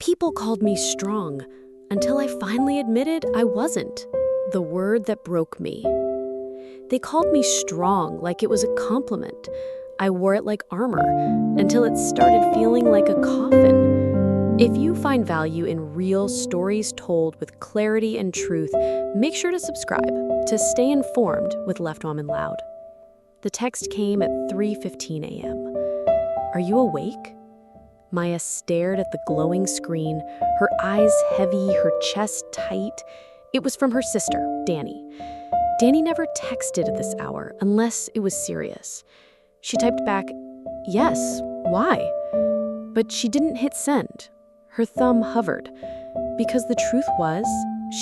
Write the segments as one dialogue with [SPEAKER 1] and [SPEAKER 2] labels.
[SPEAKER 1] People called me strong, until I finally admitted I wasn't. The word that broke me. They called me strong like it was a compliment. I wore it like armor, until it started feeling like a coffin. If you find value in real stories told with clarity and truth, make sure to subscribe to stay informed with Left Mom and Loud. The text came at 3:15 a.m. Are you awake? Maya stared at the glowing screen, her eyes heavy, her chest tight. It was from her sister, Danny. Danny never texted at this hour unless it was serious. She typed back, "Yes, why?" But she didn't hit send. Her thumb hovered. Because the truth was,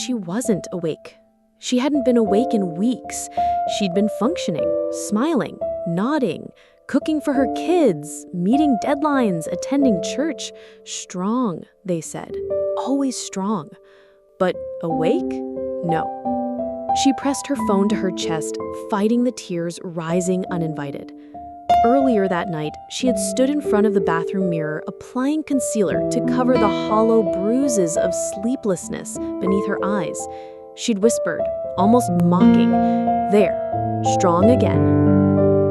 [SPEAKER 1] she wasn't awake. She hadn't been awake in weeks. She'd been functioning, smiling, nodding, cooking for her kids, meeting deadlines, attending church. Strong, they said. Always strong. But awake? No. She pressed her phone to her chest, fighting the tears rising uninvited. Earlier that night, she had stood in front of the bathroom mirror, applying concealer to cover the hollow bruises of sleeplessness beneath her eyes. She'd whispered, almost mocking, "There, strong again."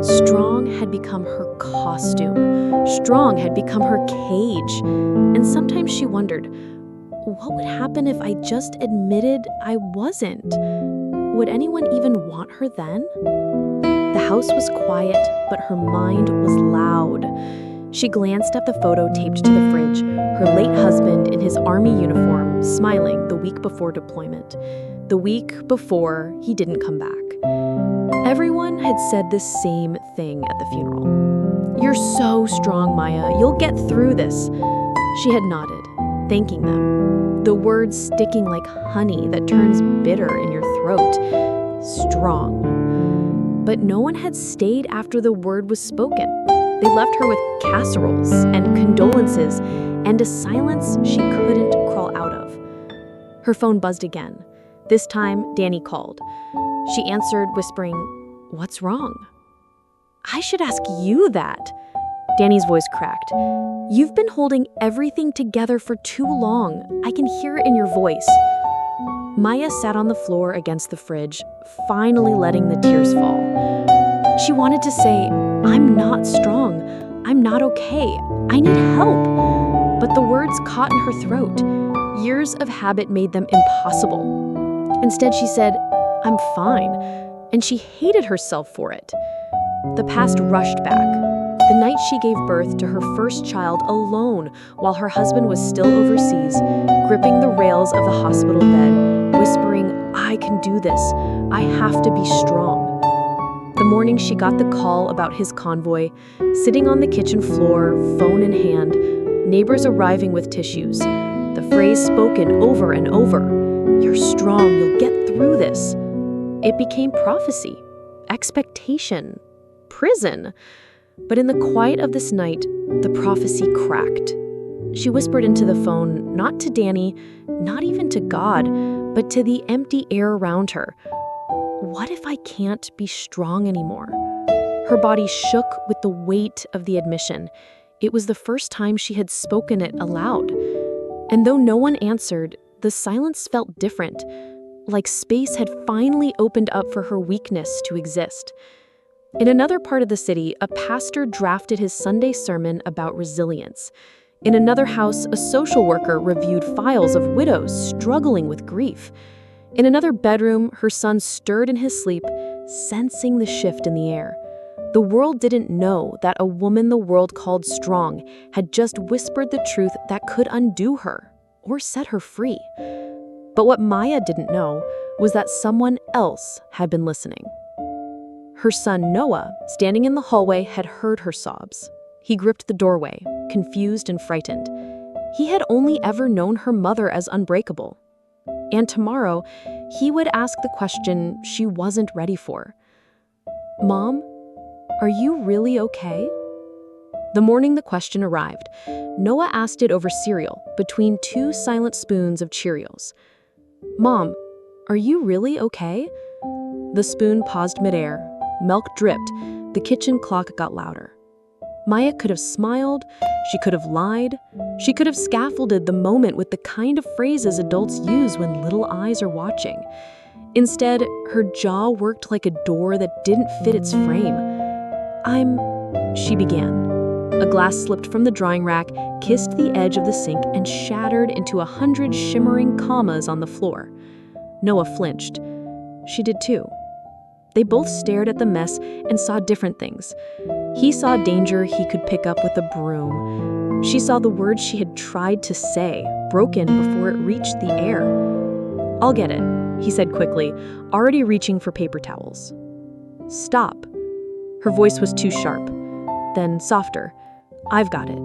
[SPEAKER 1] Strong had become her costume. Strong had become her cage. And sometimes she wondered, what would happen if I just admitted I wasn't? Would anyone even want her then? The house was quiet, but her mind was loud. She glanced at the photo taped to the fridge, her late husband in his army uniform, smiling the week before deployment. The week before he didn't come back. Everyone had said the same thing at the funeral. "You're so strong, Maya. You'll get through this." She had nodded, thanking them. The words sticking like honey that turns bitter in your throat. Strong. But no one had stayed after the word was spoken. They left her with casseroles and condolences and a silence she couldn't crawl out of. Her phone buzzed again. This time, Danny called. She answered, whispering, "What's wrong?" "I should ask you that." Danny's voice cracked. "You've been holding everything together for too long. I can hear it in your voice." Maya sat on the floor against the fridge, finally letting the tears fall. She wanted to say, "I'm not strong. I'm not okay. I need help." But the words caught in her throat. Years of habit made them impossible. Instead, she said, "I'm fine," and she hated herself for it. The past rushed back. The night she gave birth to her first child alone while her husband was still overseas, gripping the rails of the hospital bed, whispering, "I can do this. I have to be strong." The morning she got the call about his convoy, sitting on the kitchen floor, phone in hand, neighbors arriving with tissues, the phrase spoken over and over, "You're strong, you'll get through this." It became prophecy, expectation, prison. But in the quiet of this night, the prophecy cracked. She whispered into the phone, not to Danny, not even to God, but to the empty air around her. What if I can't be strong anymore? Her body shook with the weight of the admission. It was the first time she had spoken it aloud. And though no one answered, the silence felt different, like space had finally opened up for her weakness to exist. In another part of the city, a pastor drafted his Sunday sermon about resilience. In another house, a social worker reviewed files of widows struggling with grief. In another bedroom, her son stirred in his sleep, sensing the shift in the air. The world didn't know that a woman the world called strong had just whispered the truth that could undo her or set her free. But what Maya didn't know was that someone else had been listening. Her son Noah, standing in the hallway, had heard her sobs. He gripped the doorway, confused and frightened. He had only ever known her mother as unbreakable. And tomorrow, he would ask the question she wasn't ready for. "Mom, are you really okay?" The morning the question arrived, Noah asked it over cereal, between 2 silent spoons of Cheerios. "Mom, are you really okay?" The spoon paused midair. Milk dripped. The kitchen clock got louder. Maya could have smiled, She could have lied. She could have scaffolded the moment with the kind of phrases adults use when little eyes are watching. Instead, her jaw worked like a door that didn't fit its frame. She began. A glass slipped from the drying rack, kissed the edge of the sink, and shattered into 100 shimmering commas on the floor. Noah flinched. She did too. They both stared at the mess and saw different things. He saw danger he could pick up with a broom. She saw the words she had tried to say, broken before it reached the air. "I'll get it," he said quickly, already reaching for paper towels. "Stop." Her voice was too sharp. Then softer. "I've got it."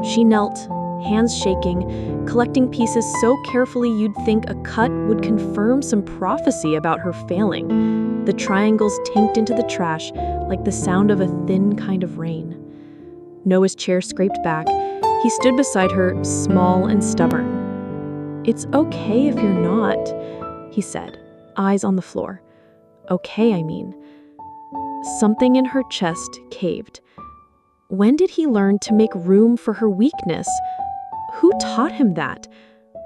[SPEAKER 1] She knelt, hands shaking, collecting pieces so carefully you'd think a cut would confirm some prophecy about her failing. The triangles tinked into the trash like the sound of a thin kind of rain. Noah's chair scraped back. He stood beside her, small and stubborn. "It's okay if you're not," he said, eyes on the floor. "Okay, I mean." Something in her chest caved. When did he learn to make room for her weakness? Who taught him that?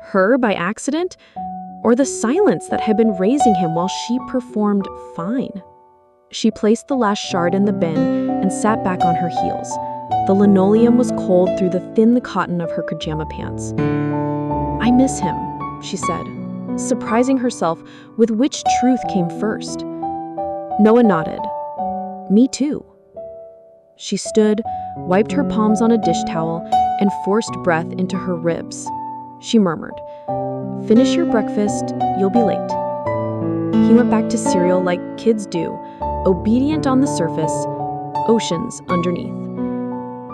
[SPEAKER 1] Her by accident? Or the silence that had been raising him while she performed fine? She placed the last shard in the bin and sat back on her heels. The linoleum was cold through the thin cotton of her pajama pants. "I miss him," she said, surprising herself with which truth came first. Noah nodded. "Me too." She stood, wiped her palms on a dish towel, and forced breath into her ribs. She murmured, "Finish your breakfast, you'll be late." He went back to cereal like kids do, obedient on the surface, oceans underneath.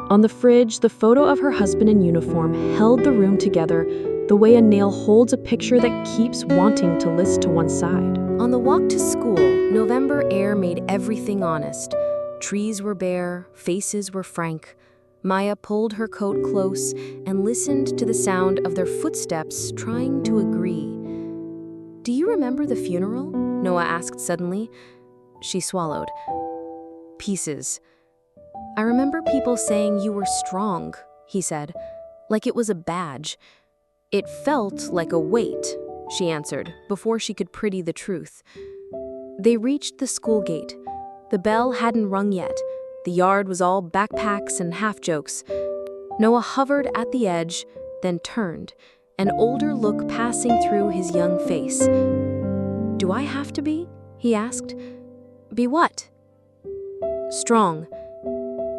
[SPEAKER 1] On the fridge, the photo of her husband in uniform held the room together the way a nail holds a picture that keeps wanting to list to one side.
[SPEAKER 2] On the walk to school, November air made everything honest. Trees were bare, faces were frank. Maya pulled her coat close and listened to the sound of their footsteps, trying to agree. "Do you remember the funeral?" Noah asked suddenly. She swallowed. "Pieces. I remember people saying you were strong," he said, like it was a badge. "It felt like a weight," she answered, before she could pretty the truth. They reached the school gate. The bell hadn't rung yet. The yard was all backpacks and half-jokes. Noah hovered at the edge, then turned, an older look passing through his young face. "Do I have to be?" he asked. "Be what?" "Strong.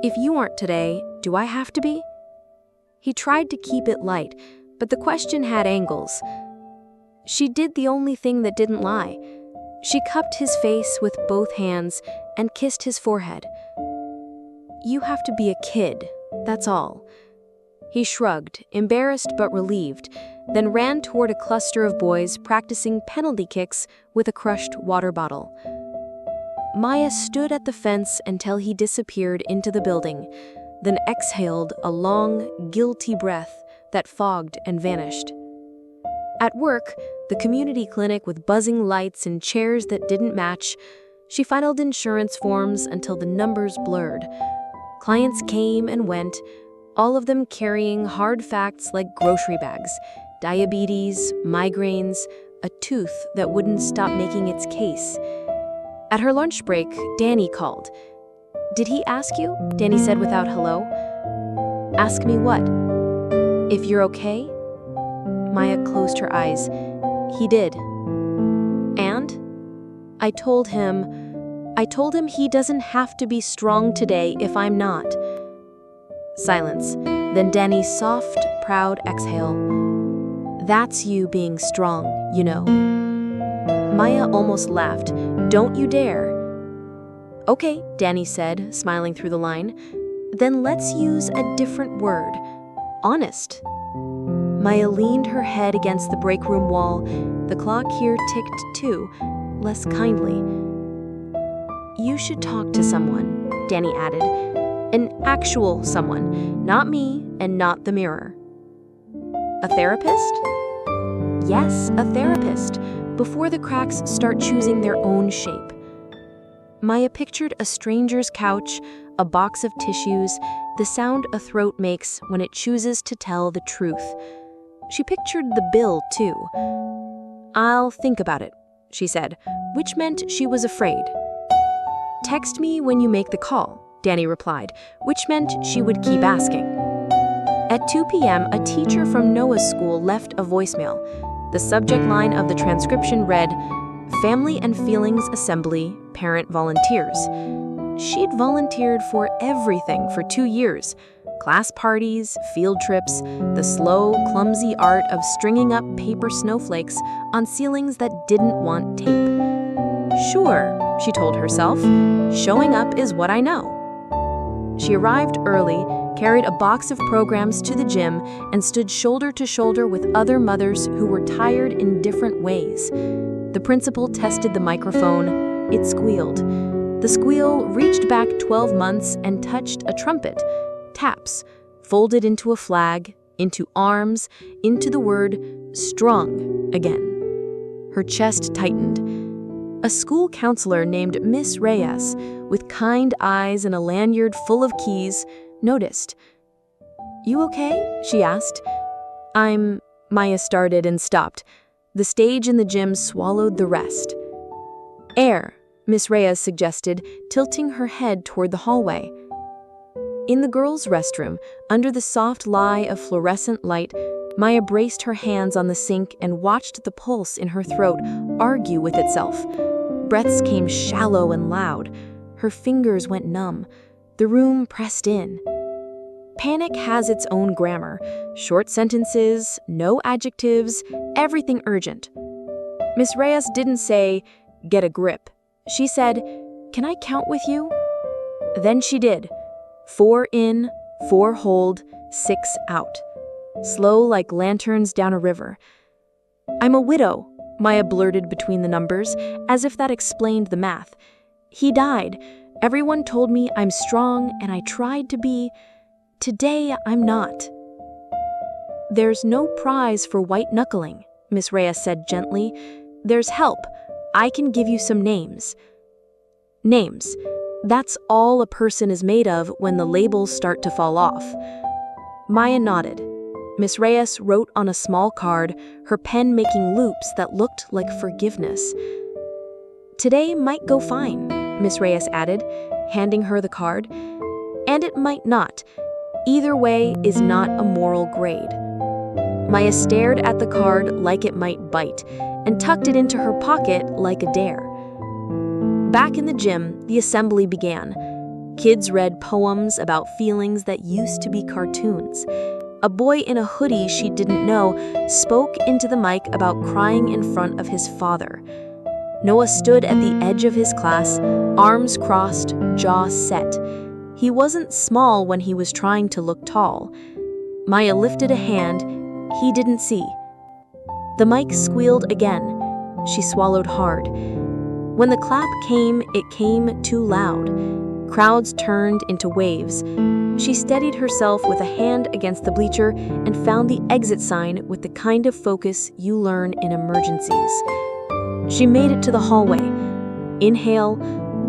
[SPEAKER 2] If you aren't today, do I have to be?" He tried to keep it light, but the question had angles. She did the only thing that didn't lie. She cupped his face with both hands and kissed his forehead. "You have to be a kid, that's all." He shrugged, embarrassed but relieved, then ran toward a cluster of boys practicing penalty kicks with a crushed water bottle. Maya stood at the fence until he disappeared into the building, then exhaled a long, guilty breath that fogged and vanished. At work, the community clinic with buzzing lights and chairs that didn't match, she filed insurance forms until the numbers blurred. Clients came and went, all of them carrying hard facts like grocery bags, diabetes, migraines, a tooth that wouldn't stop making its case. At her lunch break, Danny called. "Did he ask you?" Danny said without hello. "Ask me what?" "If you're okay?" Maya closed her eyes. "He did." "And?" I told him he doesn't have to be strong today if I'm not." Silence, then Danny's soft, proud exhale. "That's you being strong, you know." Maya almost laughed. "Don't you dare." "Okay," Danny said, smiling through the line. "Then let's use a different word. Honest." Maya leaned her head against the break room wall. The clock here ticked too, less kindly. "You should talk to someone," Danny added. "An actual someone, not me and not the mirror." "A therapist?" "Yes, a therapist, before the cracks start choosing their own shape." Maya pictured a stranger's couch, a box of tissues, the sound a throat makes when it chooses to tell the truth. She pictured the bill, too. "I'll think about it," she said, which meant she was afraid. "Text me when you make the call," Danny replied, which meant she would keep asking. At 2 p.m., a teacher from Noah's school left a voicemail. The subject line of the transcription read, "Family and Feelings Assembly, Parent Volunteers." She'd volunteered for everything for 2 years. Class parties, field trips, the slow, clumsy art of stringing up paper snowflakes on ceilings that didn't want tape. "Sure," she told herself, "showing up is what I know." She arrived early, carried a box of programs to the gym, and stood shoulder to shoulder with other mothers who were tired in different ways. The principal tested the microphone. It squealed. The squeal reached back 12 months and touched a trumpet. Taps, folded into a flag, into arms, into the word strong again. Her chest tightened. A school counselor named Miss Reyes, with kind eyes and a lanyard full of keys, noticed. "You okay?" she asked. Maya started and stopped. The stage in the gym swallowed the rest. "Air," Miss Reyes suggested, tilting her head toward the hallway. In the girls' restroom, under the soft lie of fluorescent light, Maya braced her hands on the sink and watched the pulse in her throat argue with itself. Breaths came shallow and loud. Her fingers went numb. The room pressed in. Panic has its own grammar. Short sentences, no adjectives, everything urgent. Miss Reyes didn't say, "Get a grip." She said, "Can I count with you?" Then she did. 4 in, 4 hold, 6 out. Slow like lanterns down a river. "I'm a widow," Maya blurted between the numbers, as if that explained the math. "He died. Everyone told me I'm strong, and I tried to be. Today, I'm not." "There's no prize for white-knuckling," Miss Reyes said gently. "There's help. I can give you some names." Names. That's all a person is made of when the labels start to fall off. Maya nodded. Miss Reyes wrote on a small card, her pen making loops that looked like forgiveness. "Today might go fine," Miss Reyes added, handing her the card. "And it might not. Either way is not a moral grade." Maya stared at the card like it might bite, and tucked it into her pocket like a dare. Back in the gym, the assembly began. Kids read poems about feelings that used to be cartoons. A boy in a hoodie she didn't know spoke into the mic about crying in front of his father. Noah stood at the edge of his class, arms crossed, jaw set. He wasn't small when he was trying to look tall. Maya lifted a hand. He didn't see. The mic squealed again. She swallowed hard. When the clap came, it came too loud. Crowds turned into waves. She steadied herself with a hand against the bleacher and found the exit sign with the kind of focus you learn in emergencies. She made it to the hallway. Inhale,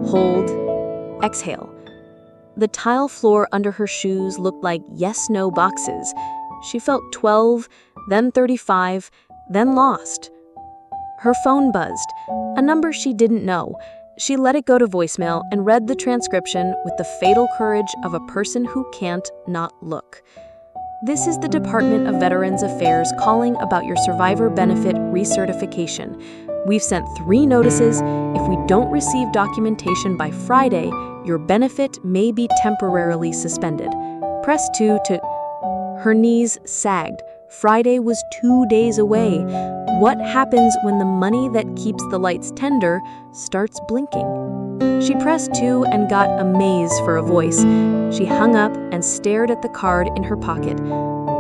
[SPEAKER 2] hold, exhale. The tile floor under her shoes looked like yes-no boxes. She felt 12, then 35, then lost. Her phone buzzed, a number she didn't know. She let it go to voicemail and read the transcription with the fatal courage of a person who can't not look. "This is the Department of Veterans Affairs calling about your survivor benefit recertification. We've sent 3 notices. If we don't receive documentation by Friday, your benefit may be temporarily suspended. Press 2 to..." Her knees sagged. Friday was 2 days away. What happens when the money that keeps the lights tender starts blinking? She pressed 2 and got a maze for a voice. She hung up and stared at the card in her pocket,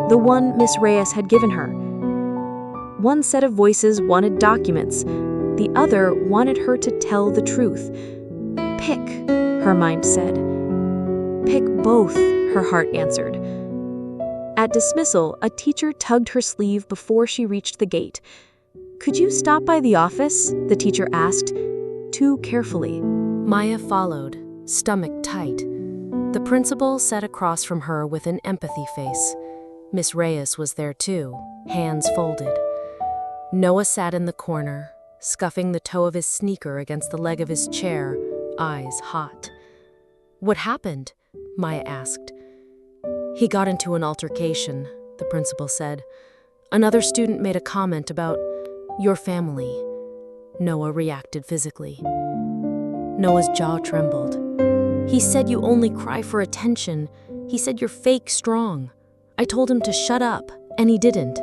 [SPEAKER 2] the one Miss Reyes had given her. One set of voices wanted documents. The other wanted her to tell the truth. "Pick," her mind said. "Pick both," her heart answered. At dismissal, a teacher tugged her sleeve before she reached the gate. "Could you stop by the office?" the teacher asked, too carefully. Maya followed, stomach tight. The principal sat across from her with an empathy face. Miss Reyes was there too, hands folded. Noah sat in the corner, scuffing the toe of his sneaker against the leg of his chair, eyes hot. "What happened?" Maya asked. "He got into an altercation," the principal said. "Another student made a comment about your family." Noah reacted physically. Noah's jaw trembled. "He said you only cry for attention. He said you're fake strong. I told him to shut up, and he didn't."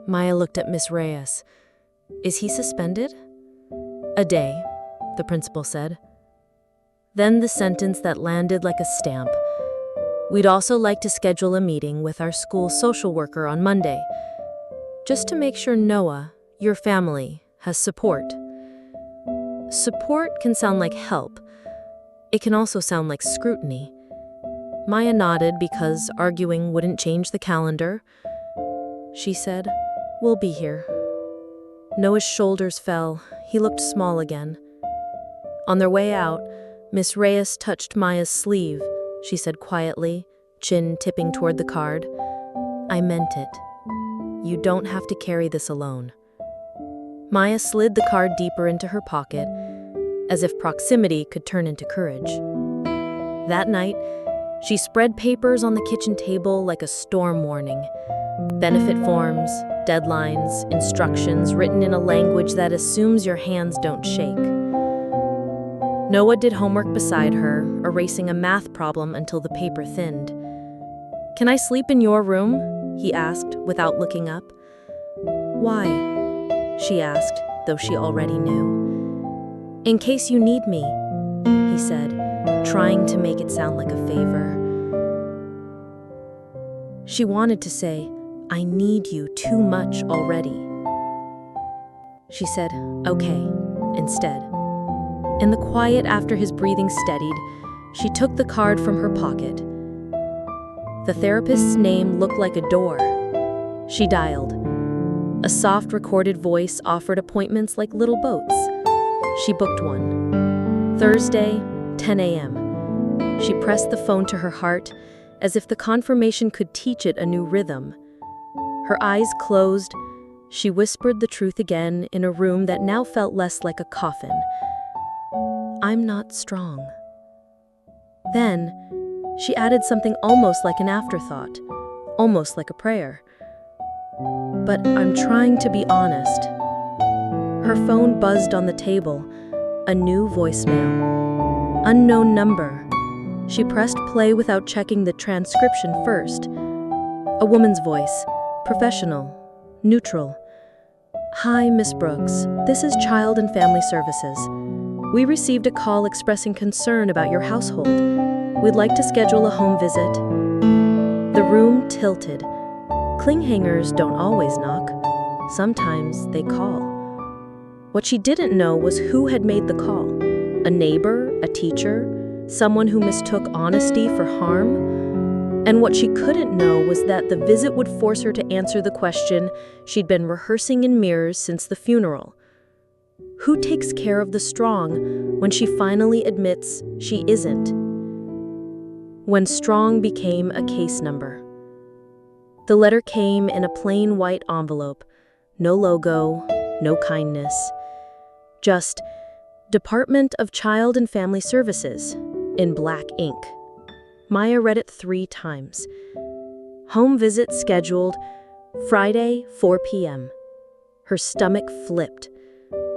[SPEAKER 2] Maya looked at Miss Reyes. "Is he suspended?" "A day," the principal said. Then the sentence that landed like a stamp. "We'd also like to schedule a meeting with our school social worker on Monday, just to make sure Noah, your family, has support." Support can sound like help. It can also sound like scrutiny. Maya nodded because arguing wouldn't change the calendar. She said, "We'll be here." Noah's shoulders fell. He looked small again. On their way out, Miss Reyes touched Maya's sleeve. She said quietly, chin tipping toward the card, "I meant it. You don't have to carry this alone." Maya slid the card deeper into her pocket, as if proximity could turn into courage. That night, she spread papers on the kitchen table like a storm warning. Benefit forms, deadlines, instructions written in a language that assumes your hands don't shake. Noah did homework beside her, erasing a math problem until the paper thinned. "Can I sleep in your room?" he asked, without looking up. "Why?" she asked, though she already knew. "In case you need me," he said, trying to make it sound like a favor. She wanted to say, "I need you too much already." She said, "Okay," instead. In the quiet after his breathing steadied, she took the card from her pocket. The therapist's name looked like a door. She dialed. A soft recorded voice offered appointments like little boats. She booked one. Thursday, 10 a.m. She pressed the phone to her heart, as if the confirmation could teach it a new rhythm. Her eyes closed, she whispered the truth again in a room that now felt less like a coffin. "I'm not strong." Then, she added something almost like an afterthought, almost like a prayer. "But I'm trying to be honest." Her phone buzzed on the table, a new voicemail. Unknown number. She pressed play without checking the transcription first. A woman's voice, professional, neutral. "Hi, Miss Brooks. This is Child and Family Services. We received a call expressing concern about your household. We'd like to schedule a home visit." The room tilted. Cling hangers don't always knock. Sometimes they call. What she didn't know was who had made the call. A neighbor, a teacher, someone who mistook honesty for harm. And what she couldn't know was that the visit would force her to answer the question she'd been rehearsing in mirrors since the funeral. Who takes care of the strong when she finally admits she isn't? When strong became a case number. The letter came in a plain white envelope. No logo, no kindness. Just Department of Child and Family Services in black ink. Maya read it 3 times. Home visit scheduled Friday, 4 p.m. Her stomach flipped.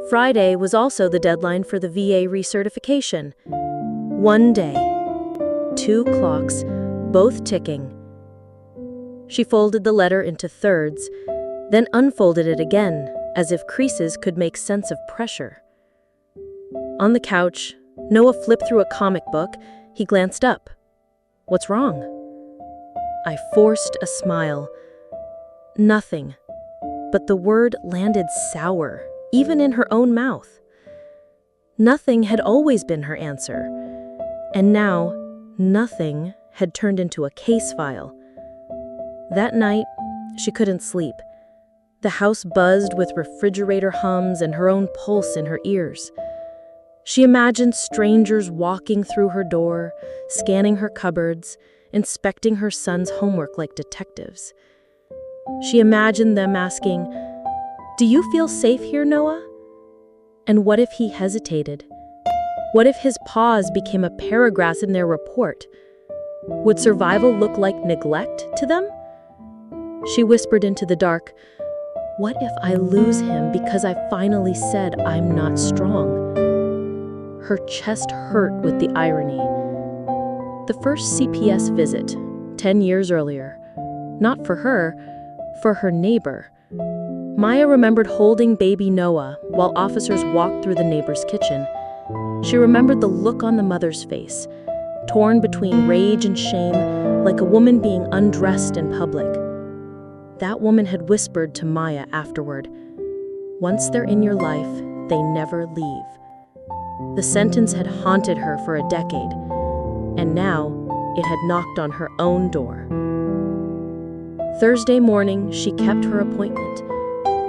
[SPEAKER 2] Friday was also the deadline for the VA recertification. 1 day. 2 clocks, both ticking. She folded the letter into thirds, then unfolded it again, as if creases could make sense of pressure. On the couch, Noah flipped through a comic book. He glanced up. "What's wrong?" I forced a smile. Nothing. But the word landed sour, even in her own mouth. Nothing had always been her answer. And now, nothing had turned into a case file. That night, she couldn't sleep. The house buzzed with refrigerator hums and her own pulse in her ears.
[SPEAKER 3] She imagined strangers walking through her door, scanning her cupboards, inspecting her son's homework like detectives. She imagined them asking, "Do you feel safe here, Noah?" And what if he hesitated? What if his pause became a paragraph in their report? Would survival look like neglect to them? She whispered into the dark, "What if I lose him because I finally said I'm not strong?" Her chest hurt with the irony. The first CPS visit, 10 years earlier. Not for her neighbor. Maya remembered holding baby Noah while officers walked through the neighbor's kitchen. She remembered the look on the mother's face, torn between rage and shame, like a woman being undressed in public. That woman had whispered to Maya afterward, "Once they're in your life, they never leave." The sentence had haunted her for a decade, and now it had knocked on her own door. Thursday morning, she kept her appointment.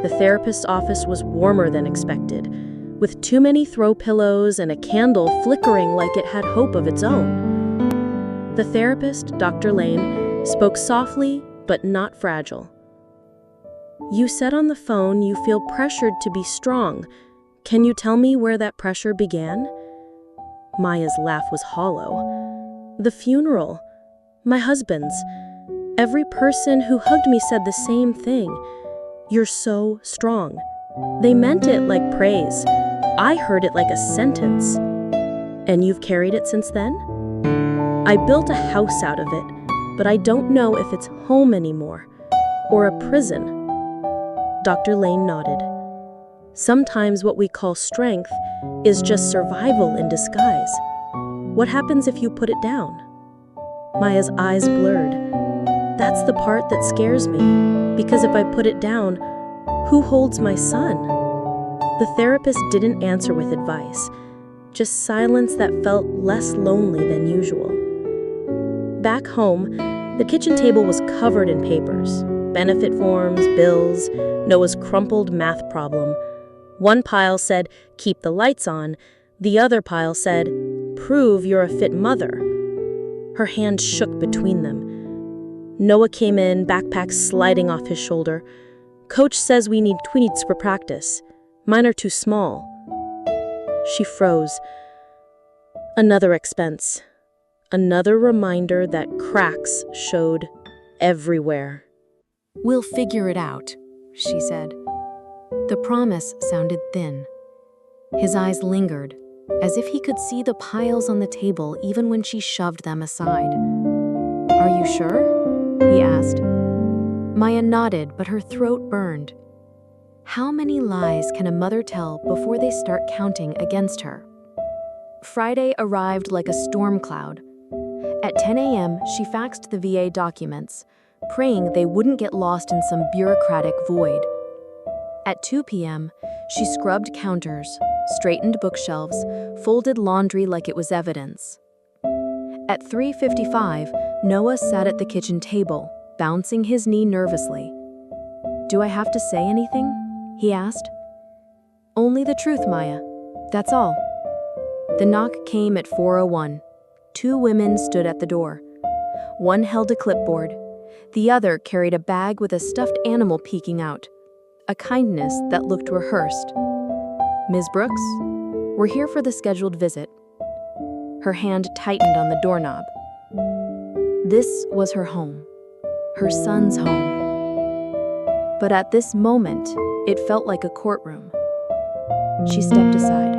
[SPEAKER 3] The therapist's office was warmer than expected, with too many throw pillows and a candle flickering like it had hope of its own. The therapist, Dr. Lane, spoke softly but not fragile. "You said on the phone you feel pressured to be strong. Can you tell me where that pressure began?" Maya's laugh was hollow. "The funeral. My husband's. Every person who hugged me said the same thing. You're so strong. They meant it like praise. I heard it like a sentence. And you've carried it since then? I built a house out of it, but I don't know if it's home anymore, or a prison." Dr. Lane nodded. "Sometimes what we call strength is just survival in disguise. What happens if you put it down?" Maya's eyes blurred. "That's the part that scares me, because if I put it down, who holds my son?" The therapist didn't answer with advice, just silence that felt less lonely than usual. Back home, the kitchen table was covered in papers, benefit forms, bills, Noah's crumpled math problem. One pile said, "Keep the lights on." The other pile said, "Prove you're a fit mother." Her hand shook between them. Noah came in, backpack sliding off his shoulder. "Coach says we need tweets for practice. Mine are too small." She froze. Another expense. Another reminder that cracks showed everywhere.
[SPEAKER 2] "We'll figure it out," she said. The promise sounded thin. His eyes lingered, as if he could see the piles on the table even when she shoved them aside. "Are you sure?" he asked. Maya nodded, but her throat burned. How many lies can a mother tell before they start counting against her? Friday arrived like a storm cloud. At 10 a.m., she faxed the VA documents, praying they wouldn't get lost in some bureaucratic void. At 2 p.m., she scrubbed counters, straightened bookshelves, folded laundry like it was evidence. At 3:55, Noah sat at the kitchen table, bouncing his knee nervously. "Do I have to say anything?" he asked. "Only the truth, Maya. That's all." The knock came at 4:01. 2 women stood at the door. One held a clipboard. The other carried a bag with a stuffed animal peeking out. A kindness that looked rehearsed. "Ms. Brooks, we're here for the scheduled visit." Her hand tightened on the doorknob. This was her home. Her son's home. But at this moment, it felt like a courtroom. She stepped aside.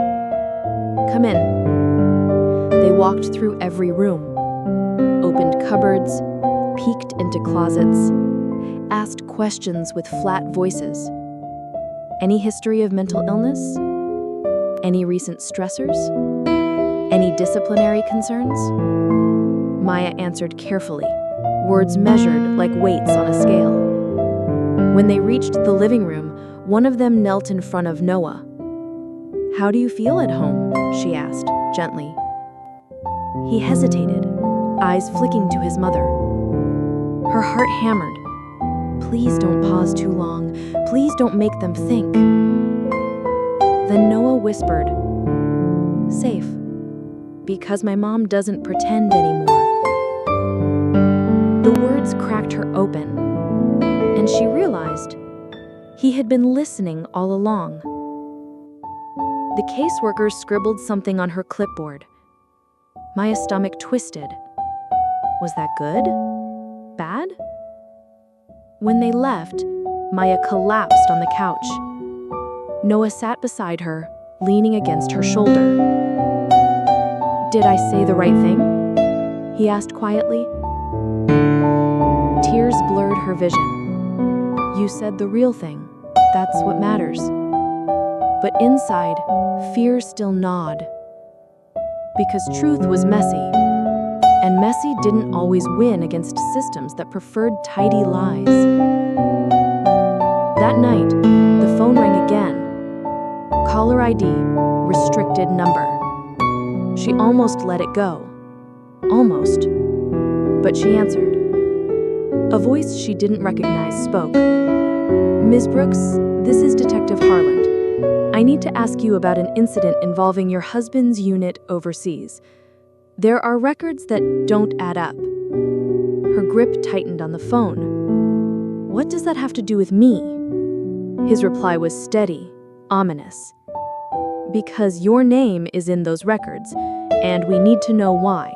[SPEAKER 2] "Come in." They walked through every room, opened cupboards, peeked into closets, asked questions with flat voices. Any history of mental illness? Any recent stressors? Any disciplinary concerns? Maya answered carefully, words measured like weights on a scale. When they reached the living room, one of them knelt in front of Noah. "How do you feel at home?" she asked, gently. He hesitated, eyes flicking to his mother. Her heart hammered. "Please don't pause too long. Please don't make them think." Then Noah whispered, Because my mom doesn't pretend anymore." The words cracked her open, and she realized he had been listening all along. The caseworker scribbled something on her clipboard. Maya's stomach twisted. Was that good? Bad? When they left, Maya collapsed on the couch. Noah sat beside her, leaning against her shoulder. "Did I say the right thing?" he asked quietly. Tears blurred her vision. "You said the real thing. That's what matters." But inside, fear still gnawed. Because truth was messy, and messy didn't always win against systems that preferred tidy lies. That night, the phone rang again. Caller ID, restricted number. She almost let it go. Almost. But she answered. A voice she didn't recognize spoke. "Ms. Brooks, this is Detective Harland. I need to ask you about an incident involving your husband's unit overseas. There are records that don't add up." Her grip tightened on the phone. "What does that have to do with me?" His reply was steady, ominous. "Because your name is in those records, and we need to know why."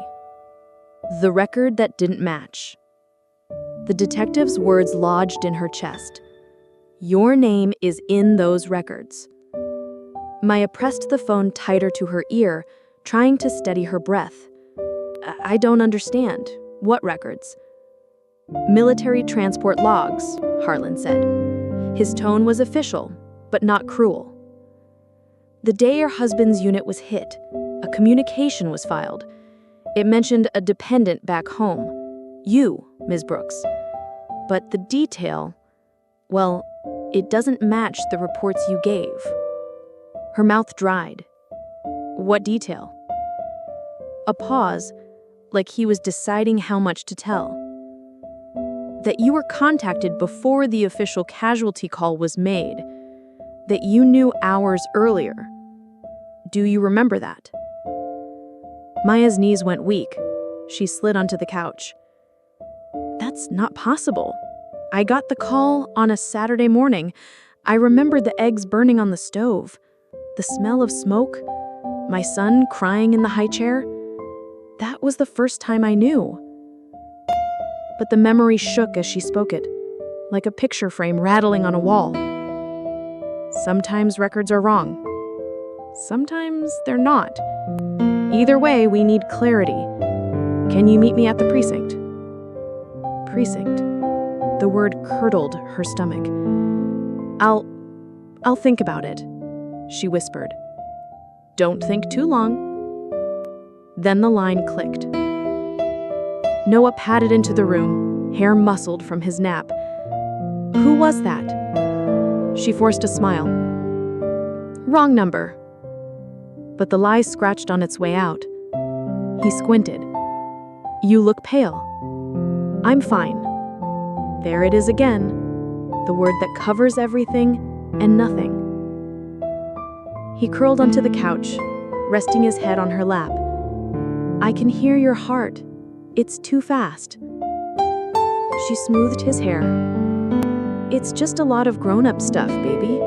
[SPEAKER 2] The record that didn't match. The detective's words lodged in her chest. "Your name is in those records." Maya pressed the phone tighter to her ear, trying to steady her breath. "I don't understand. What records?" "Military transport logs," Harlan said. His tone was official, but not cruel. "The day your husband's unit was hit, a communication was filed. It mentioned a dependent back home. You, Ms. Brooks. But the detail, well, it doesn't match the reports you gave." Her mouth dried. "What detail?" A pause, like he was deciding how much to tell. "That you were contacted before the official casualty call was made. That you knew hours earlier. Do you remember that?" Maya's knees went weak. She slid onto the couch. "That's not possible. I got the call on a Saturday morning. I remembered the eggs burning on the stove. The smell of smoke. My son crying in the high chair. That was the first time I knew." But the memory shook as she spoke it, like a picture frame rattling on a wall. "Sometimes records are wrong. Sometimes they're not. Either way, we need clarity. Can you meet me at the precinct?" Precinct. The word curdled her stomach. I'll think about it," she whispered. "Don't think too long." Then the line clicked. Noah padded into the room, hair muscled from his nap. "Who was that?" She forced a smile. "Wrong number." But the lie scratched on its way out. He squinted. "You look pale." "I'm fine." There it is again, the word that covers everything and nothing. He curled onto the couch, resting his head on her lap. "I can hear your heart. It's too fast." She smoothed his hair. "It's just a lot of grown-up stuff, baby."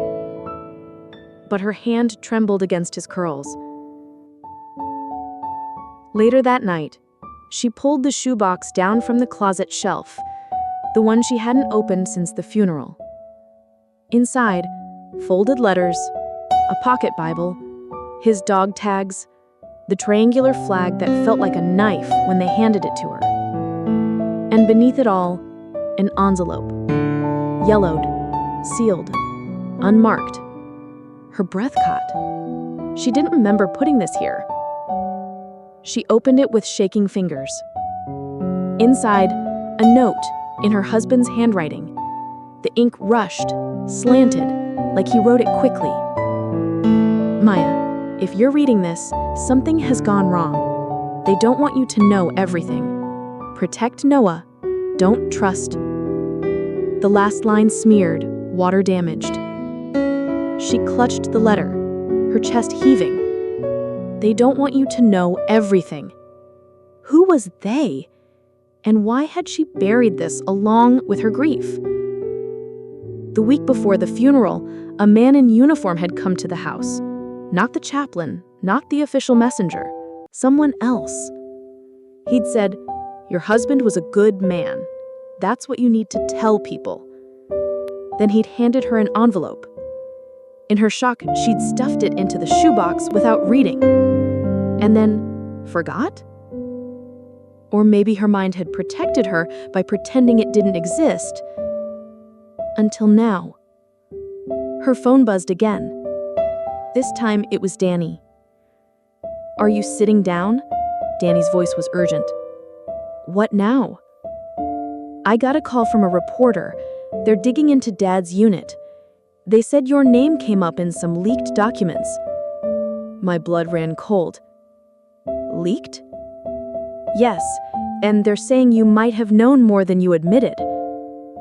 [SPEAKER 2] But her hand trembled against his curls. Later that night, she pulled the shoebox down from the closet shelf, the one she hadn't opened since the funeral. Inside, folded letters, a pocket Bible, his dog tags, the triangular flag that felt like a knife when they handed it to her. And beneath it all, an envelope, yellowed, sealed, unmarked. Her breath caught. She didn't remember putting this here. She opened it with shaking fingers. Inside, a note in her husband's handwriting. The ink rushed, slanted, like he wrote it quickly. "Maya, if you're reading this, something has gone wrong. They don't want you to know everything. Protect Noah. Don't trust." The last line smeared, water damaged. She clutched the letter, her chest heaving.
[SPEAKER 1] They don't want you to know everything. Who was they? And why had she buried this along with her grief? The week before the funeral, a man in uniform had come to the house. Not the chaplain, not the official messenger, someone else. He'd said, "Your husband was a good man. That's what you need to tell people." Then he'd handed her an envelope. In her shock, she'd stuffed it into the shoebox without reading. And then forgot? Or maybe her mind had protected her by pretending it didn't exist. Until now. Her phone buzzed again. This time it was Danny. "Are you sitting down?" Danny's voice was urgent. "What now?" "I got a call from a reporter. They're digging into Dad's unit. They said your name came up in some leaked documents." My blood ran cold. "Leaked?" "Yes, and they're saying you might have known more than you admitted."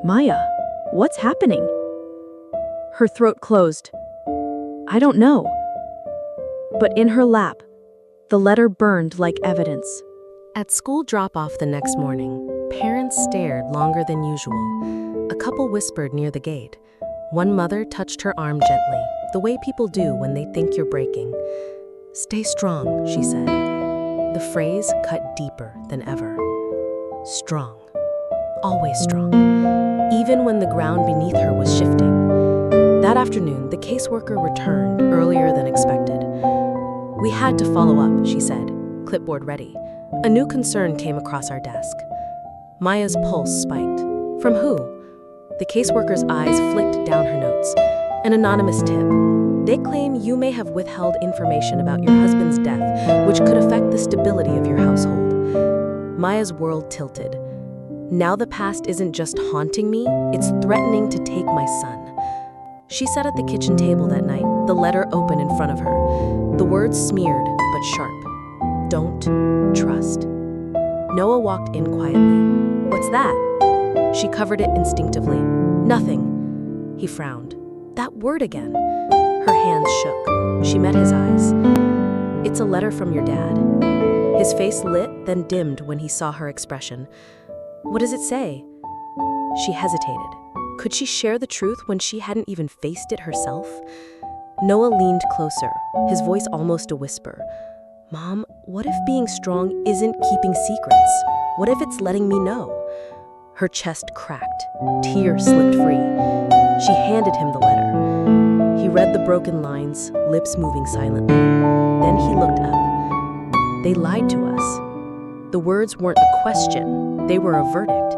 [SPEAKER 1] "Maya, what's happening?" Her throat closed. "I don't know." But in her lap, the letter burned like evidence.
[SPEAKER 2] At school drop-off the next morning, parents stared longer than usual. A couple whispered near the gate. One mother touched her arm gently, the way people do when they think you're breaking. "Stay strong," she said. The phrase cut deeper than ever. Strong. Always strong. Even when the ground beneath her was shifting. That afternoon, the caseworker returned earlier than expected. "We had to follow up," she said, clipboard ready. A new concern came across our desk. Maya's pulse spiked. From who? The caseworker's eyes flicked down her notes. An anonymous tip. "They claim you may have withheld information about your husband's death, which could affect the stability of your household." Maya's world tilted. Now the past isn't just haunting me, it's threatening to take my son. She sat at the kitchen table that night, the letter open in front of her. The words smeared, but sharp. "Don't trust." Noah walked in quietly. "What's that?" She covered it instinctively. "Nothing." He frowned. That word again. Her hands shook. She met his eyes. "It's a letter from your dad." His face lit, then dimmed when he saw her expression. "What does it say?" She hesitated. Could she share the truth when she hadn't even faced it herself? Noah leaned closer, his voice almost a whisper. "Mom, what if being strong isn't keeping secrets? What if it's letting me know?" Her chest cracked. Tears slipped free. She handed him the letter. He read the broken lines, lips moving silently. Then he looked up. "They lied to us." The words weren't a question, they were a verdict.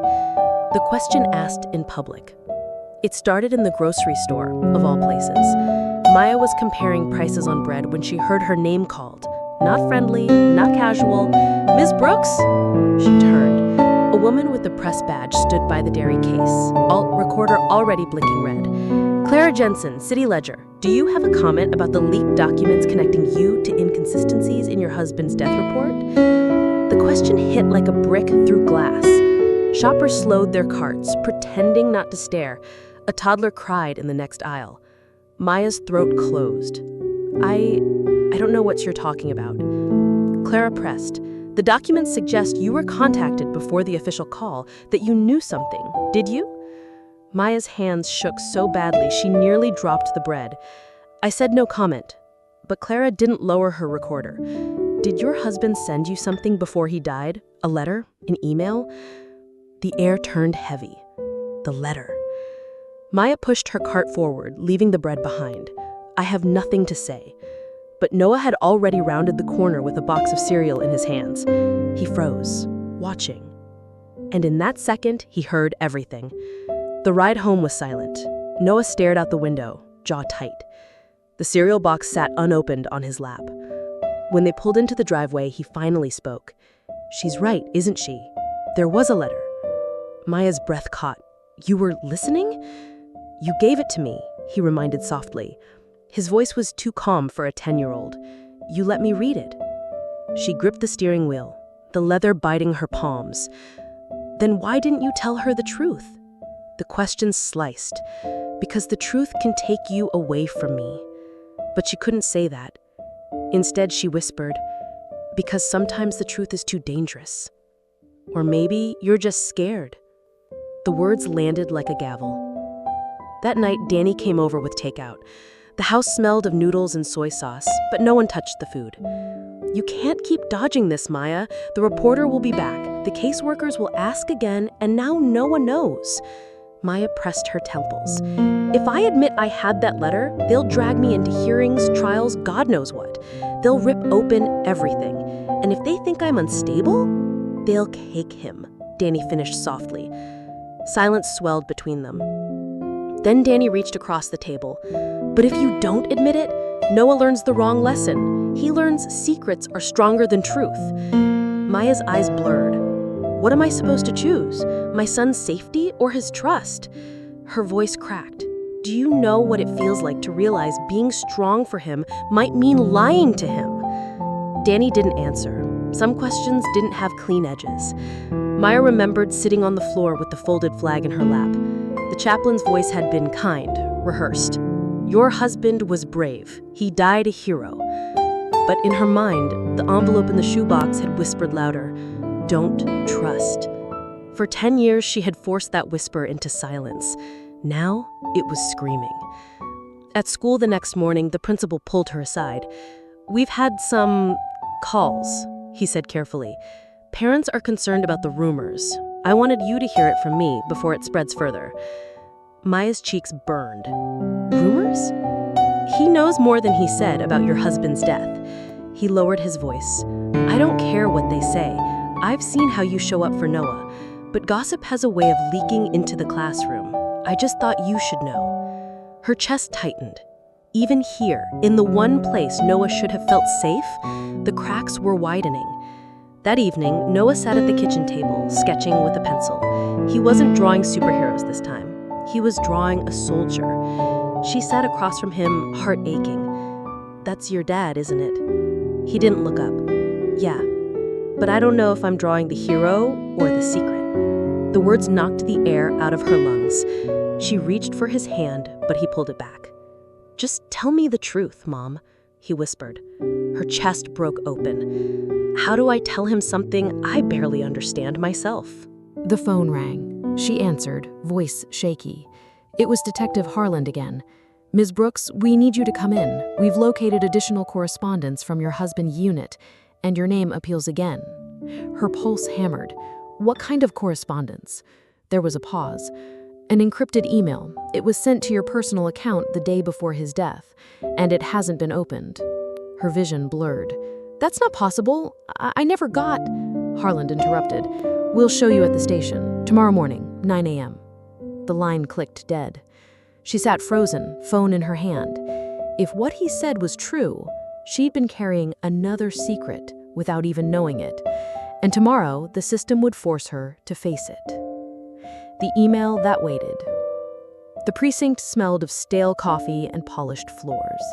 [SPEAKER 2] The question asked in public. It started in the grocery store, of all places. Maya was comparing prices on bread when she heard her name called. Not friendly, not casual. "Ms. Brooks?" She turned. A woman with a press badge stood by the dairy case, recorder already blinking red. "Clara Jensen, City Ledger, do you have a comment about the leaked documents connecting you to inconsistencies in your husband's death report?" The question hit like a brick through glass. Shoppers slowed their carts, pretending not to stare. A toddler cried in the next aisle. Maya's throat closed. I don't know what you're talking about." Clara pressed. "The documents suggest you were contacted before the official call, that you knew something. Did you?" Maya's hands shook so badly she nearly dropped the bread. "I said no comment." But Clara didn't lower her recorder. "Did your husband send you something before he died? A letter? An email?" The air turned heavy. The letter. Maya pushed her cart forward, leaving the bread behind. "I have nothing to say." But Noah had already rounded the corner with a box of cereal in his hands. He froze, watching. And in that second, he heard everything. The ride home was silent. Noah stared out the window, jaw tight. The cereal box sat unopened on his lap. When they pulled into the driveway, he finally spoke. "She's right, isn't she? There was a letter." Maya's breath caught. "You were listening?" "You gave it to me," he reminded softly. His voice was too calm for a 10-year-old. "You let me read it." She gripped the steering wheel, the leather biting her palms. "Then why didn't you tell her the truth?" The question sliced. "Because the truth can take you away from me." But she couldn't say that.
[SPEAKER 3] Instead, she whispered, "Because sometimes the truth is too dangerous. Or maybe you're just scared." The words landed like a gavel. That night, Danny came over with takeout. The house smelled of noodles and soy sauce, but no one touched the food. "You can't keep dodging this, Maya. The reporter will be back. The caseworkers will ask again, and now no one knows." Maya pressed her temples. "If I admit I had that letter, they'll drag me into hearings, trials, God knows what. They'll rip open everything. And if they think I'm unstable, they'll cake him," Danny finished softly. Silence swelled between them. Then Danny reached across the table. "But if you don't admit it, Noah learns the wrong lesson. He learns secrets are stronger than truth." Maya's eyes blurred. "What am I supposed to choose? My son's safety or his trust?" Her voice cracked. "Do you know what it feels like to realize being strong for him might mean lying to him?" Danny didn't answer. Some questions didn't have clean edges. Maya remembered sitting on the floor with the folded flag in her lap. The chaplain's voice had been kind, rehearsed. "Your husband was brave. He died a hero." But in her mind, the envelope in the shoebox had whispered louder, "Don't trust." For 10 years, she had forced that whisper into silence. Now, it was screaming. At school the next morning, the principal pulled her aside. "We've had some calls," he said carefully. "Parents are concerned about the rumors. I wanted you to hear it from me before it spreads further." Maya's cheeks burned. "Rumors?" "He knows more than he said about your husband's death." He lowered his voice. "I don't care what they say. I've seen how you show up for Noah. But gossip has a way of leaking into the classroom. I just thought you should know." Her chest tightened. Even here, in the one place Noah should have felt safe, the cracks were widening. That evening, Noah sat at the kitchen table, sketching with a pencil. He wasn't drawing superheroes this time. He was drawing a soldier. She sat across from him, heart aching. "That's your dad, isn't it?" He didn't look up. "Yeah, but I don't know if I'm drawing the hero or the secret." The words knocked the air out of her lungs. She reached for his hand, but he pulled it back. "Just tell me the truth, Mom," he whispered. Her chest broke open. "How do I tell him something I barely understand myself?"
[SPEAKER 2] The phone rang. She answered, voice shaky. It was Detective Harland again. "Ms. Brooks, we need you to come in. We've located additional correspondence from your husband's unit, and your name appeals again." Her pulse hammered. "What kind of correspondence?" There was a pause. "An encrypted email. It was sent to your personal account the day before his death, and it hasn't been opened." Her vision blurred. "That's not possible. I never got—" Harland interrupted. "We'll show you at the station. Tomorrow morning, 9 a.m. The line clicked dead. She sat frozen, phone in her hand. If what he said was true, she'd been carrying another secret without even knowing it. And tomorrow, the system would force her to face it. The email that waited. The precinct smelled of stale coffee and polished floors.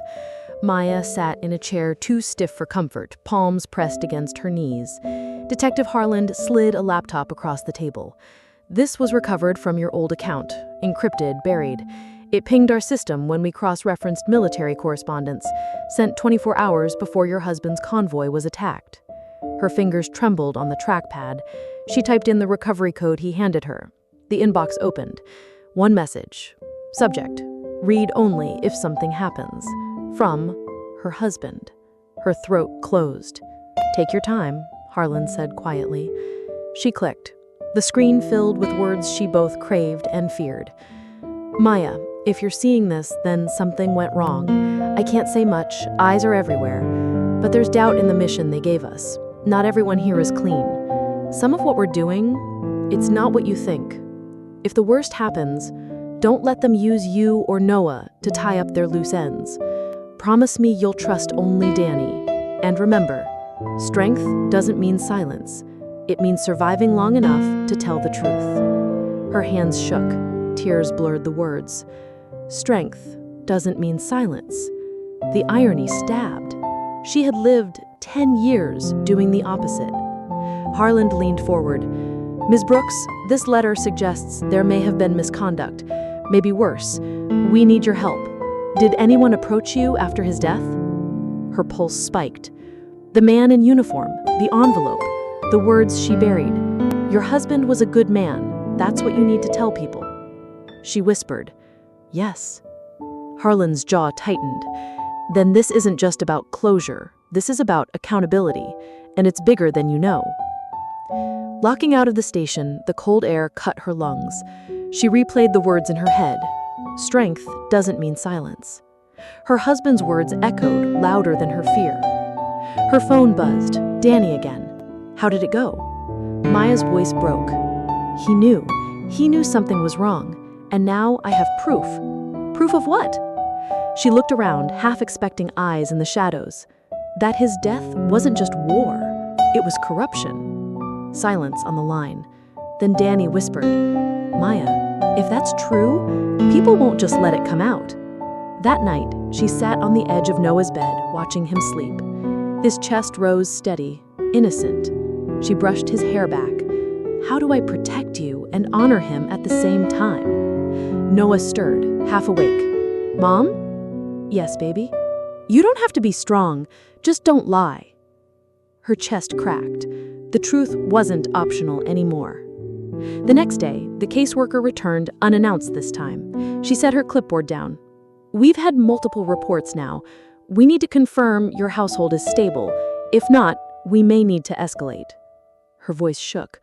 [SPEAKER 2] Maya sat in a chair too stiff for comfort, palms pressed against her knees. Detective Harland slid a laptop across the table. "This was recovered from your old account, encrypted, buried. It pinged our system when we cross-referenced military correspondence, sent 24 hours before your husband's convoy was attacked." Her fingers trembled on the trackpad. She typed in the recovery code he handed her. The inbox opened. One message. Subject: read only if something happens. From her husband. Her throat closed. "Take your time," Harlan said quietly. She clicked. The screen filled with words she both craved and feared. "Maya, if you're seeing this, then something went wrong. I can't say much, eyes are everywhere. But there's doubt in the mission they gave us. Not everyone here is clean. Some of what we're doing, it's not what you think. If the worst happens, don't let them use you or Noah to tie up their loose ends. Promise me you'll trust only Danny. And remember, strength doesn't mean silence. It means surviving long enough to tell the truth." Her hands shook. Tears blurred the words. Strength doesn't mean silence. The irony stabbed. She had lived 10 years doing the opposite. Harland leaned forward. "Ms. Brooks, this letter suggests there may have been misconduct. Maybe worse. We need your help. Did anyone approach you after his death?"
[SPEAKER 3] Her pulse spiked. The man in uniform, the envelope, the words she buried. Your husband was a good man. That's what you need to tell people. She whispered, yes. Harlan's jaw tightened. Then this isn't just about closure. This is about accountability, and it's bigger than you know. Locking out of the station, the cold air cut her lungs. She replayed the words in her head. Strength doesn't mean silence. Her husband's words echoed louder than her fear. Her phone buzzed. Danny again. How did it go? Maya's voice broke. He knew. He knew something was wrong. And now I have proof. Proof of what? She looked around, half expecting eyes in the shadows. That his death wasn't just war. It was corruption. Silence on the line. Then Danny whispered, Maya, if that's true, people won't just let it come out. That night, she sat on the edge of Noah's bed, watching him sleep. His chest rose steady, innocent. She brushed his hair back. How do I protect you and honor him at the same time? Noah stirred, half awake. Mom? Yes, baby. You don't have to be strong, just don't lie. Her chest cracked. The truth wasn't optional anymore. The next day, the caseworker returned unannounced this time. She set her clipboard down. We've had multiple reports now. We need to confirm your household is stable. If not, we may need to escalate. Her voice shook.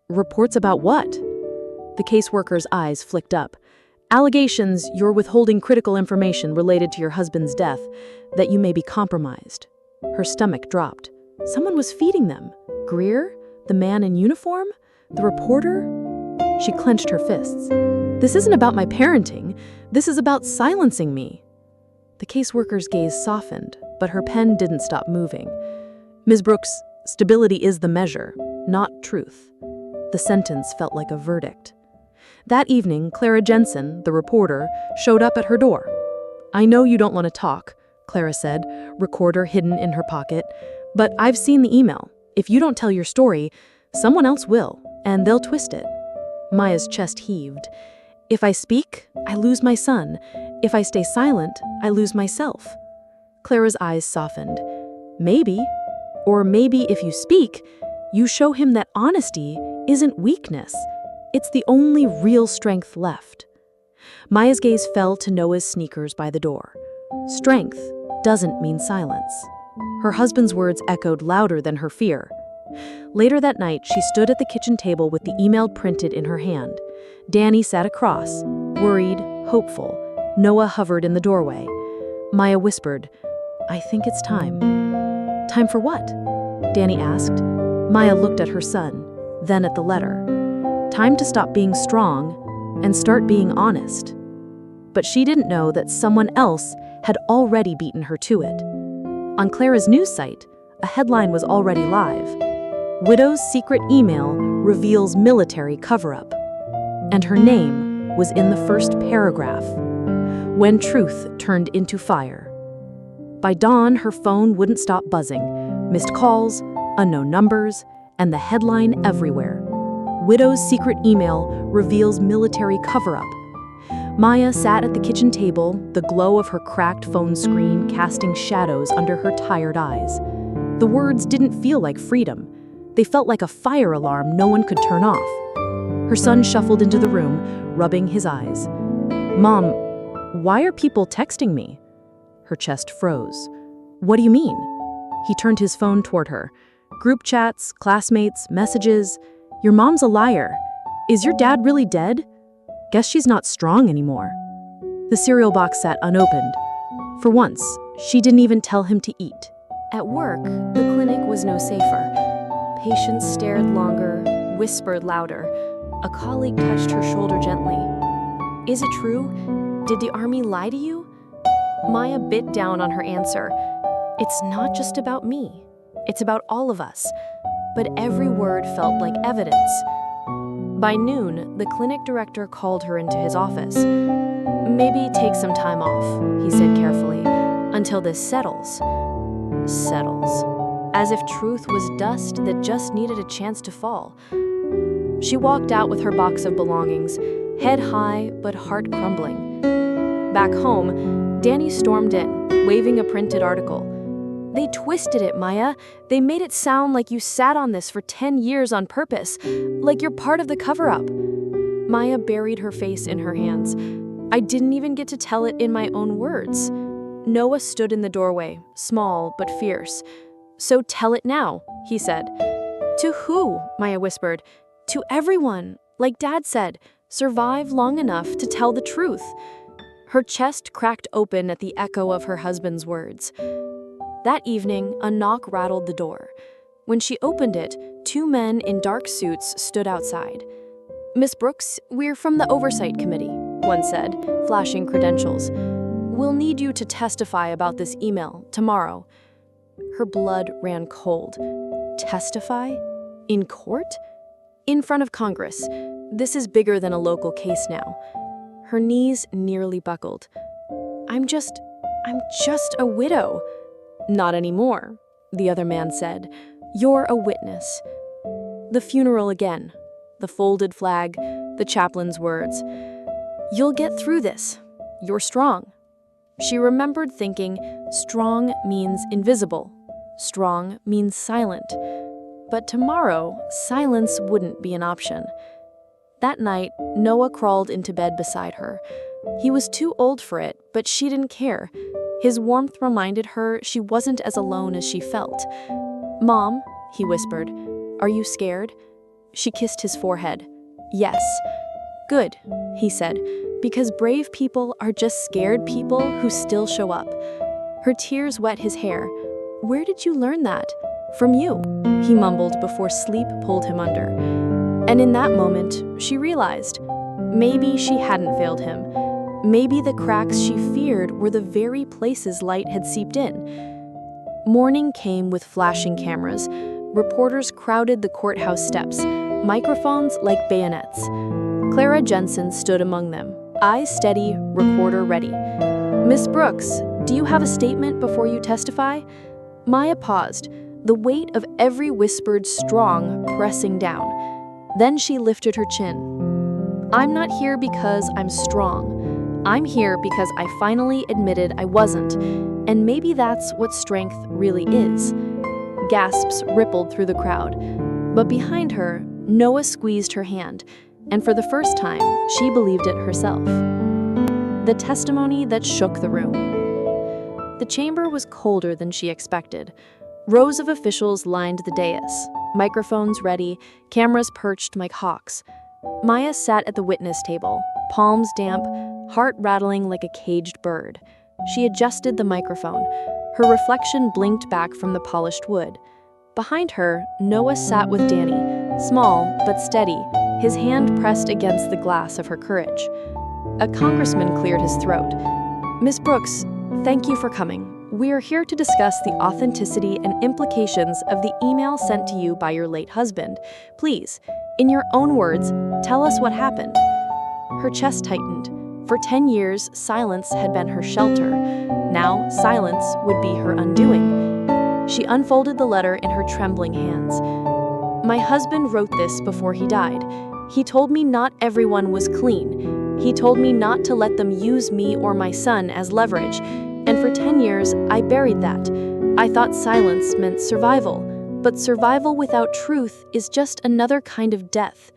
[SPEAKER 3] Reports about what? The caseworker's eyes flicked up. Allegations you're withholding critical information related to your husband's death, that you may be compromised. Her stomach dropped. Someone was feeding them. Greer? The man in uniform? The reporter? She clenched her fists. This isn't about my parenting. This is about silencing me. The caseworker's gaze softened, but her pen didn't stop moving. Ms. Brooks, stability is the measure, not truth. The sentence felt like a verdict. That evening, Clara Jensen, the reporter, showed up at her door. I know you don't want to talk, Clara said, recorder hidden in her pocket, but I've seen the email. If you don't tell your story, someone else will, and they'll twist it. Maya's chest heaved. If I speak, I lose my son. If I stay silent, I lose myself. Clara's eyes softened. Maybe, or maybe if you speak, you show him that honesty isn't weakness. It's the only real strength left. Maya's gaze fell to Noah's sneakers by the door. Strength doesn't mean silence. Her husband's words echoed louder than her fear. Later that night, she stood at the kitchen table with the email printed in her hand. Danny sat across, worried, hopeful. Noah hovered in the doorway. Maya whispered, I think it's time. Time for what? Danny asked. Maya looked at her son, then at the letter. Time to stop being strong and start being honest. But she didn't know that someone else had already beaten her to it. On Clara's news site, a headline was already live. Widow's secret email reveals military cover-up. And her name was in the first paragraph. When truth turned into fire. By dawn, her phone wouldn't stop buzzing. Missed calls, unknown numbers, and the headline everywhere. Widow's secret email reveals military cover-up. Maya sat at the kitchen table, the glow of her cracked phone screen casting shadows under her tired eyes. The words didn't feel like freedom. They felt like a fire alarm no one could turn off. Her son shuffled into the room, rubbing his eyes. Mom, why are people texting me? Her chest froze. What do you mean? He turned his phone toward her. Group chats, classmates, messages. Your mom's a liar. Is your dad really dead? Guess she's not strong anymore. The cereal box sat unopened. For once, she didn't even tell him to eat.
[SPEAKER 2] At work, the clinic was no safer. Patients stared longer, whispered louder. A colleague touched her shoulder gently. Is it true? Did the army lie to you? Maya bit down on her answer. It's not just about me. It's about all of us. But every word felt like evidence. By noon, the clinic director called her into his office. Maybe take some time off, he said carefully, until this settles. Settles. As if truth was dust that just needed a chance to fall. She walked out with her box of belongings, head high but heart crumbling. Back home, Danny stormed in, waving a printed article.
[SPEAKER 1] They twisted it, Maya. They made it sound like you sat on this for 10 years on purpose, like you're part of the cover-up. Maya buried her face in her hands. I didn't even get to tell it in my own words. Noah stood in the doorway, small but fierce. So tell it now, he said. To who? Maya whispered. To everyone. Like Dad said, survive long enough to tell the truth. Her chest cracked open at the echo of her husband's words. That evening, a knock rattled the door. When she opened it, 2 men in dark suits stood outside. Miss Brooks, we're from the Oversight Committee, one said, flashing credentials. We'll need you to testify about this email tomorrow. Her blood ran cold. Testify? In court? In front of Congress. This is bigger than a local case now. Her knees nearly buckled. I'm just a widow. Not anymore, the other man said. You're a witness. The funeral again. The folded flag, the chaplain's words. You'll get through this. You're strong. She remembered thinking, strong means invisible. Strong means silent. But tomorrow, silence wouldn't be an option. That night, Noah crawled into bed beside her. He was too old for it, but she didn't care. His warmth reminded her she wasn't as alone as she felt. Mom, he whispered, are you scared? She kissed his forehead. Yes. Good, he said, because brave people are just scared people who still show up. Her tears wet his hair. Where did you learn that? From you, he mumbled before sleep pulled him under. And in that moment, she realized, maybe she hadn't failed him. Maybe the cracks she feared were the very places light had seeped in. Morning came with flashing cameras. Reporters crowded the courthouse steps, microphones like bayonets. Clara Jensen stood among them, eyes steady, recorder ready. Miss Brooks, do you have a statement before you testify? Maya paused, the weight of every whispered strong pressing down. Then she lifted her chin. I'm not here because I'm strong. I'm here because I finally admitted I wasn't, and maybe that's what strength really is. Gasps rippled through the crowd, but behind her, Noah squeezed her hand, and for the first time, she believed it herself. The testimony that shook the room. The chamber was colder than she expected. Rows of officials lined the dais, microphones ready, cameras perched like hawks. Maya sat at the witness table, palms damp, heart rattling like a caged bird. She adjusted the microphone. Her reflection blinked back from the polished wood. Behind her, Noah sat with Danny, small but steady, his hand pressed against the glass of her courage. A congressman cleared his throat. Miss Brooks, thank you for coming. We are here to discuss the authenticity and implications of the email sent to you by your late husband. Please, in your own words, tell us what happened. Her chest tightened. For 10 years, silence had been her shelter. Now, silence would be her undoing. She unfolded the letter in her trembling hands. My husband wrote this before he died. He told me not everyone was clean. He told me not to let them use me or my son as leverage. And for 10 years, I buried that. I thought silence meant survival. But survival without truth is just another kind of death.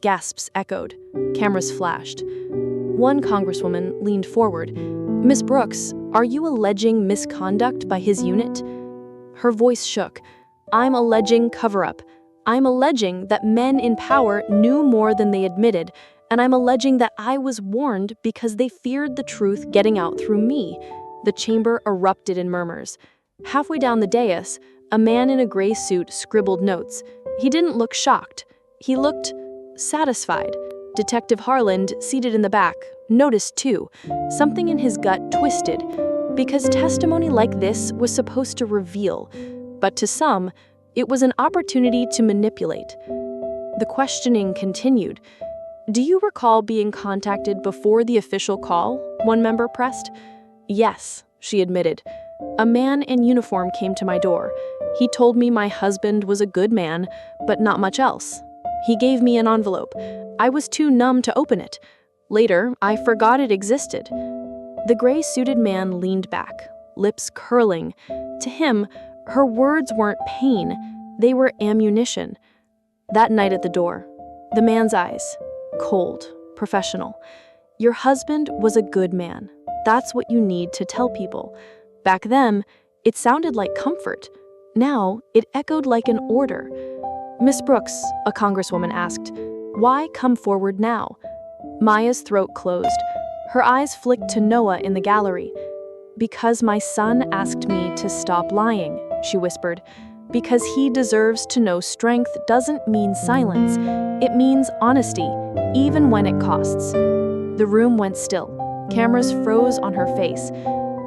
[SPEAKER 1] Gasps echoed. Cameras flashed. One congresswoman leaned forward. Miss Brooks, are you alleging misconduct by his unit? Her voice shook. I'm alleging cover-up. I'm alleging that men in power knew more than they admitted, and I'm alleging that I was warned because they feared the truth getting out through me. The chamber erupted in murmurs. Halfway down the dais, a man in a gray suit scribbled notes. He didn't look shocked. He looked satisfied. Detective Harland, seated in the back, noticed too. Something in his gut twisted, because testimony like this was supposed to reveal, but to some, it was an opportunity to manipulate. The questioning continued. Do you recall being contacted before the official call? One member pressed. Yes, she admitted. A man in uniform came to my door. He told me my husband was a good man, but not much else. He gave me an envelope. I was too numb to open it. Later, I forgot it existed. The gray-suited man leaned back, lips curling. To him, her words weren't pain, they were ammunition. That night at the door, the man's eyes, cold, professional. Your husband was a good man. That's what you need to tell people. Back then, it sounded like comfort. Now, it echoed like an order. Miss Brooks, a congresswoman asked, why come forward now? Maya's throat closed. Her eyes flicked to Noah in the gallery. Because my son asked me to stop lying, she whispered. Because he deserves to know strength doesn't mean silence. It means honesty, even when it costs. The room went still. Cameras froze on her face.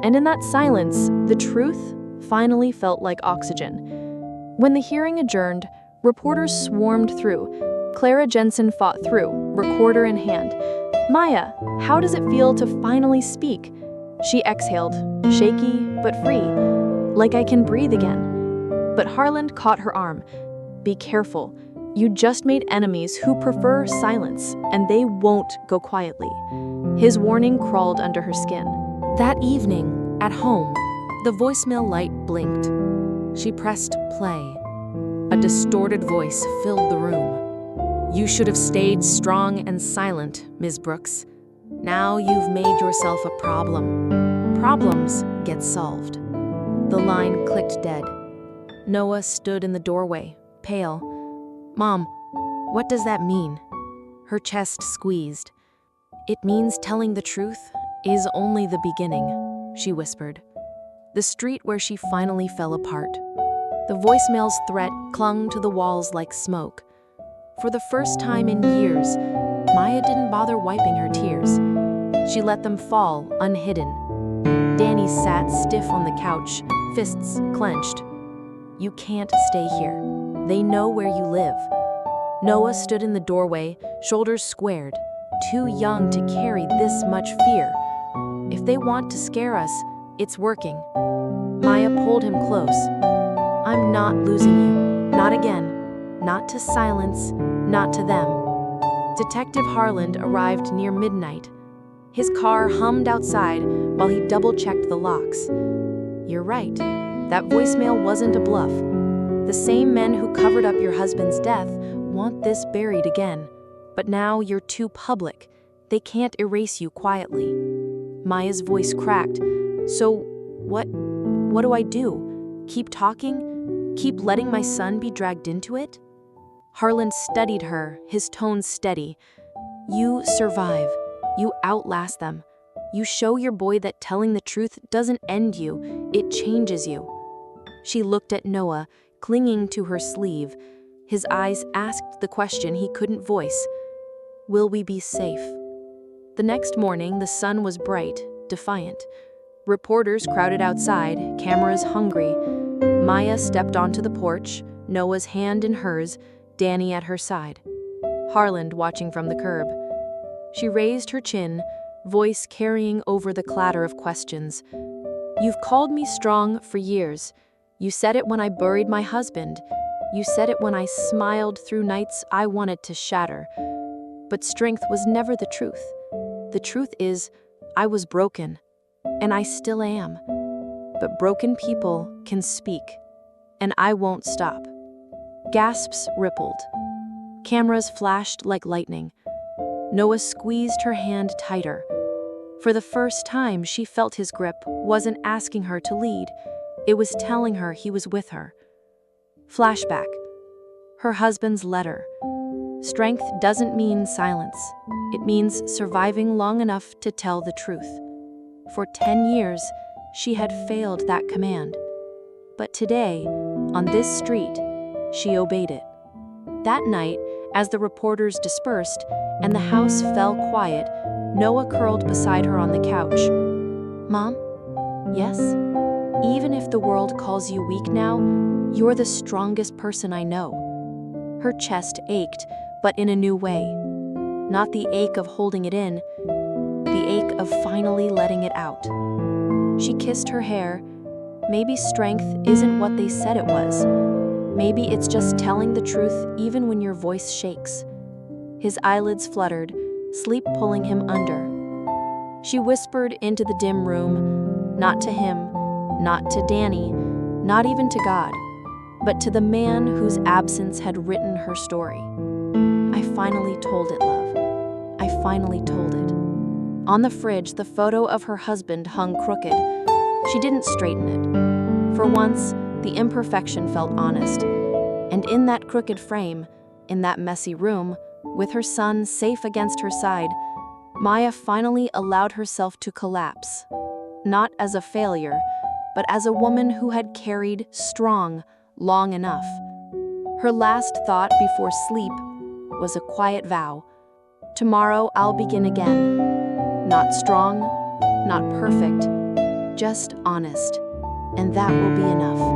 [SPEAKER 1] And in that silence, the truth finally felt like oxygen. When the hearing adjourned, reporters swarmed through. Clara Jensen fought through, recorder in hand. Maya, how does it feel to finally speak? She exhaled, shaky but free, like I can breathe again. But Harland caught her arm. Be careful. You just made enemies who prefer silence, and they won't go quietly. His warning crawled under her skin.
[SPEAKER 2] That evening, at home, the voicemail light blinked. She pressed play. A distorted voice filled the room. You should have stayed strong and silent, Ms. Brooks. Now you've made yourself a problem. Problems get solved. The line clicked dead. Noah stood in the doorway, pale. Mom, what does that mean? Her chest squeezed. It means telling the truth is only the beginning, she whispered. The street where she finally fell apart. The voicemail's threat clung to the walls like smoke. For the first time in years, Maya didn't bother wiping her tears. She let them fall unhidden. Danny sat stiff on the couch, fists clenched. You can't stay here. They know where you live. Noah stood in the doorway, shoulders squared, too young to carry this much fear. If they want to scare us, it's working. Maya pulled him close. I'm not losing you. Not again. Not to silence. Not to them. Detective Harland arrived near midnight. His car hummed outside while he double-checked the locks. You're right. That voicemail wasn't a bluff. The same men who covered up your husband's death want this buried again. But now you're too public. They can't erase you quietly. Maya's voice cracked. So, what do I do? Keep talking? Keep letting my son be dragged into it? Harland studied her, his tone steady. You survive. You outlast them. You show your boy that telling the truth doesn't end you, it changes you. She looked at Noah, clinging to her sleeve. His eyes asked the question he couldn't voice. Will we be safe? The next morning, the sun was bright, defiant. Reporters crowded outside, cameras hungry. Maya stepped onto the porch, Noah's hand in hers, Danny at her side. Harland watching from the curb. She raised her chin, voice carrying over the clatter of questions. You've called me strong for years. You said it when I buried my husband. You said it when I smiled through nights I wanted to shatter. But strength was never the truth. The truth is, I was broken, and I still am. But broken people can speak, and I won't stop. Gasps rippled. Cameras flashed like lightning. Noah squeezed her hand tighter. For the first time, she felt his grip wasn't asking her to lead. It was telling her he was with her. Flashback. Her husband's letter. Strength doesn't mean silence. It means surviving long enough to tell the truth. For 10 years, she had failed that command. But today, on this street, she obeyed it. That night, as the reporters dispersed and the house fell quiet, Noah curled beside her on the couch. Mom? Yes? Even if the world calls you weak now, you're the strongest person I know. Her chest ached, but in a new way. Not the ache of holding it in, the ache of finally letting it out. She kissed her hair. Maybe strength isn't what they said it was. Maybe it's just telling the truth even when your voice shakes. His eyelids fluttered, sleep pulling him under. She whispered into the dim room, not to him,
[SPEAKER 1] Not to Danny, not even to God, but to the man whose absence had written her story. I finally told it, love. I finally told it. On the fridge, the photo of her husband hung crooked. She didn't straighten it. For once, the imperfection felt honest. And in that crooked frame, in that messy room, with her son safe against her side, Maya finally allowed herself to collapse. Not as a failure, but as a woman who had carried strong long enough. Her last thought before sleep was a quiet vow. Tomorrow I'll begin again. Not strong, not perfect, just honest. And that will be enough.